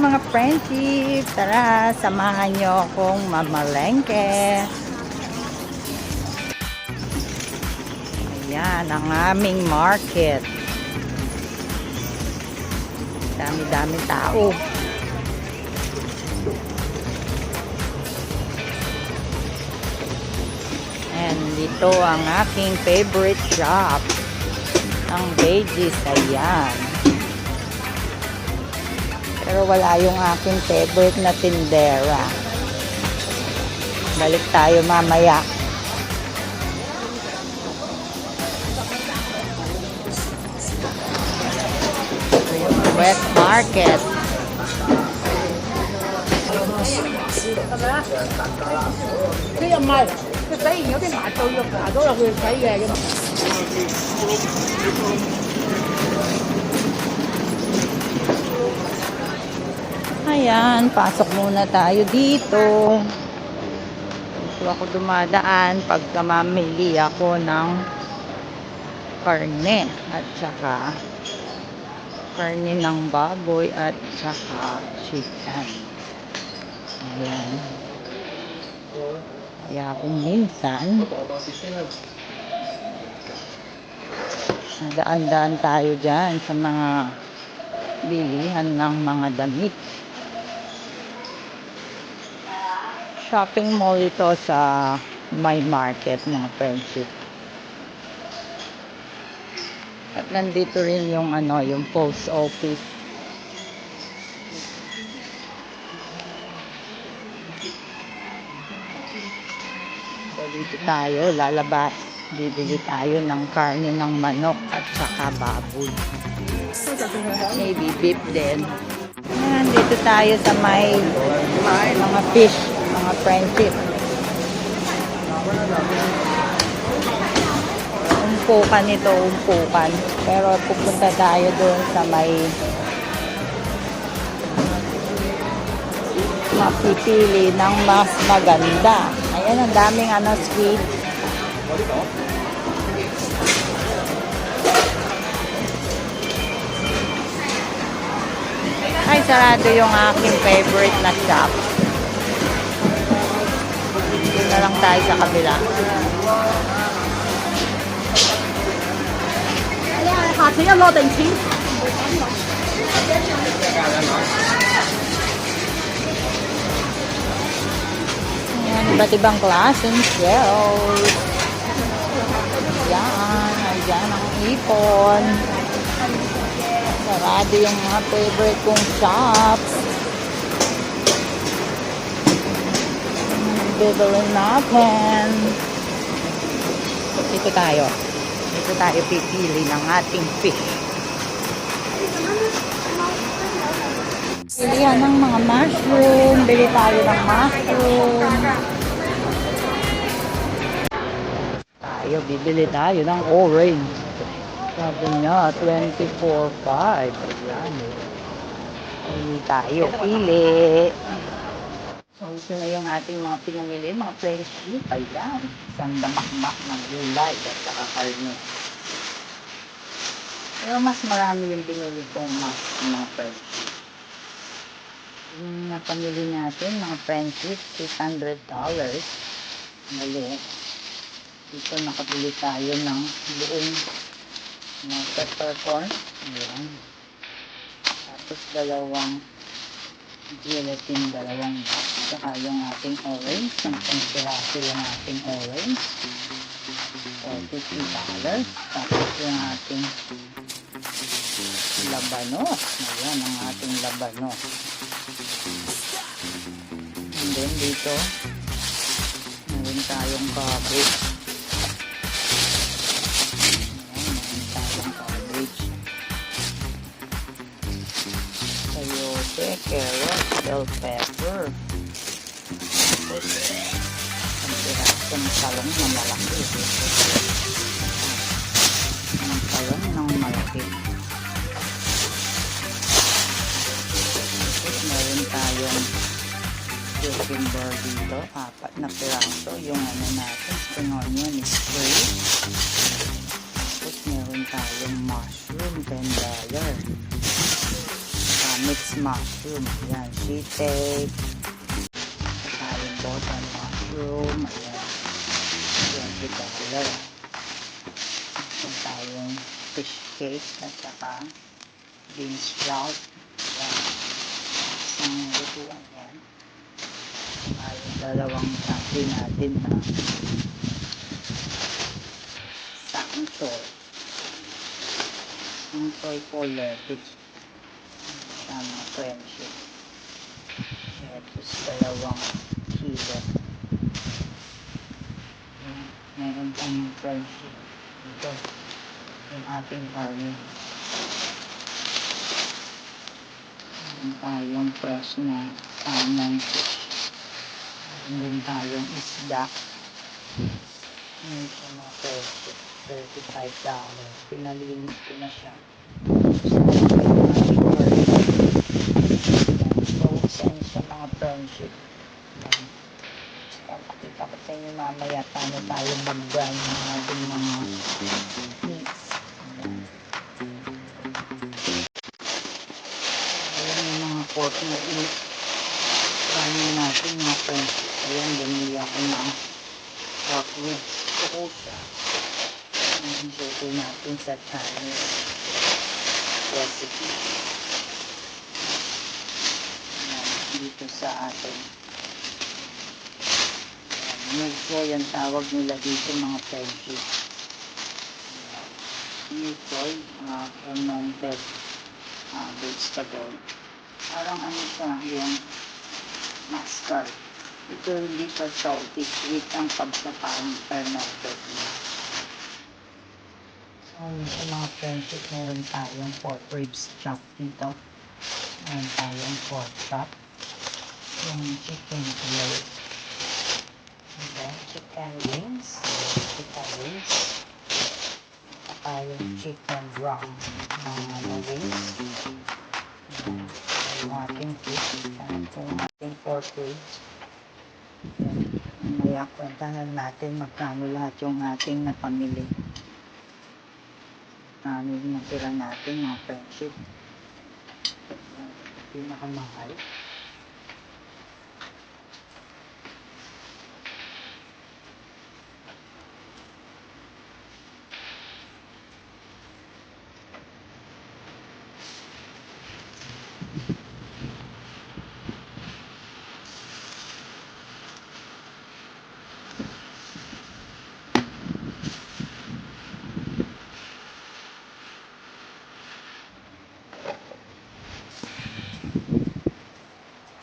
mga friendship. Tara, samahan nyo akong mamalengke. Ayan, ang aming market. Dami-dami tao. And dito ang aking favorite shop. Ang Veggies, ayan. Pero wala yung aking favorite na tindera. Balik tayo mamaya. Wet Market. Ayan, pasok muna tayo dito. Dito ako dumadaan pagka mamili ako ng karne at saka karne ng baboy at saka chicken. Ayan. Kaya kung minsan daan-daan tayo dyan sa mga bilihan ng mga damit. Shopping mall ito sa my market, mga friendship. At nandito rin yung yung post office. So dito tayo lalabas. Bibili tayo ng karne ng manok at saka baboy. Maybe beef din. Ayan, dito tayo sa may mga fish, mga friendship. Umpukan ito, umpukan. Pero pupunta tayo doon sa may mapipili ng mas maganda. Ayan, ang daming sweet. Ay, sarado yung aking favorite na shop. Dito na lang tayo sa kabila. Ayan, iba't ibang klaseng shells. Ayan, ayan ang ipon. Sarado yung mga favorite kong shops. Bibilin natin. Dito tayo. Dito tayo pipili ng ating fish. Pilihan ng mga mushroom. Bili tayo ng mushroom. Bibili tayo ng orange. Sabi niya, 24.5. Ayan. Pili tayo. Pili. So, ito na yung ating mga pinamili. Mga friendship. Ayan. Isang damakmak ng gulay at saka karne. Pero mas marami yung pinili kong mga friendship. Yung napamili natin, mga friendship, $600. Mali. Dito nakabili tayo ng buong peppercorn. Ayan. Tapos dalawang gelatin, dalawang box. Saka yung ating orange. 10 piraso yung ating orange. So, $50. Tapos yung ating labanos. Ayan ang ating labanos. And then dito, meron tayong cabbage. Carrot, bell pepper. Ang pirasong talong na malaki. Ang talong ng malaki. Tapos meron tayong cucumber dito. 4 na piraso. Yung natin, spring onion is free. Tapos meron tayong mushroom, $10. Mix mushroom. Ayan, shiitake. Tayong button mushroom. Ayan, $20. Tayong fish cake at saka bean sprout. Ayan, isang lutuan yan. Tayong dalawang sabi natin na sangsoy. Sangsoy for lettuce. Sama friendship. Lettuce dalawang kilo. Meron tayong friendship. Ito, yung ating karne. Meron tayong fresh na salmon fish. Meron tayong isda. Meron tayong mga friendship. $35. Pinalinis ko na siya. Frozen sa mga friendship. Pakita ko sa inyo mamaya paano tayo mag-grind ng ating mga meats. Ayan yung mga pork na grind natin mga friendship. Ayan, bumili ako ng pork ribs. Kukusa. Ayan, isuto natin sa Chinese recipe. Dito sa atin. Mucho yung tawag nila dito mga friendship. Mucho, fermented vegetable. Parang ano siya, yung mustard. Ito hindi pa salty, sweet ang pagkapang fermented niya. So, sa mga friendship, meron tayong pork ribs chop dito. Meron tayong pork chop. Yung chicken fillet. And then, chicken wings. Saka yung chicken brown na wings. Yung ating fish. Yung ating pork ribs. Mamaya kwentahan natin magkano lahat yung ating napamili. Ano yung natira natin mga friendship. Pinakamahal.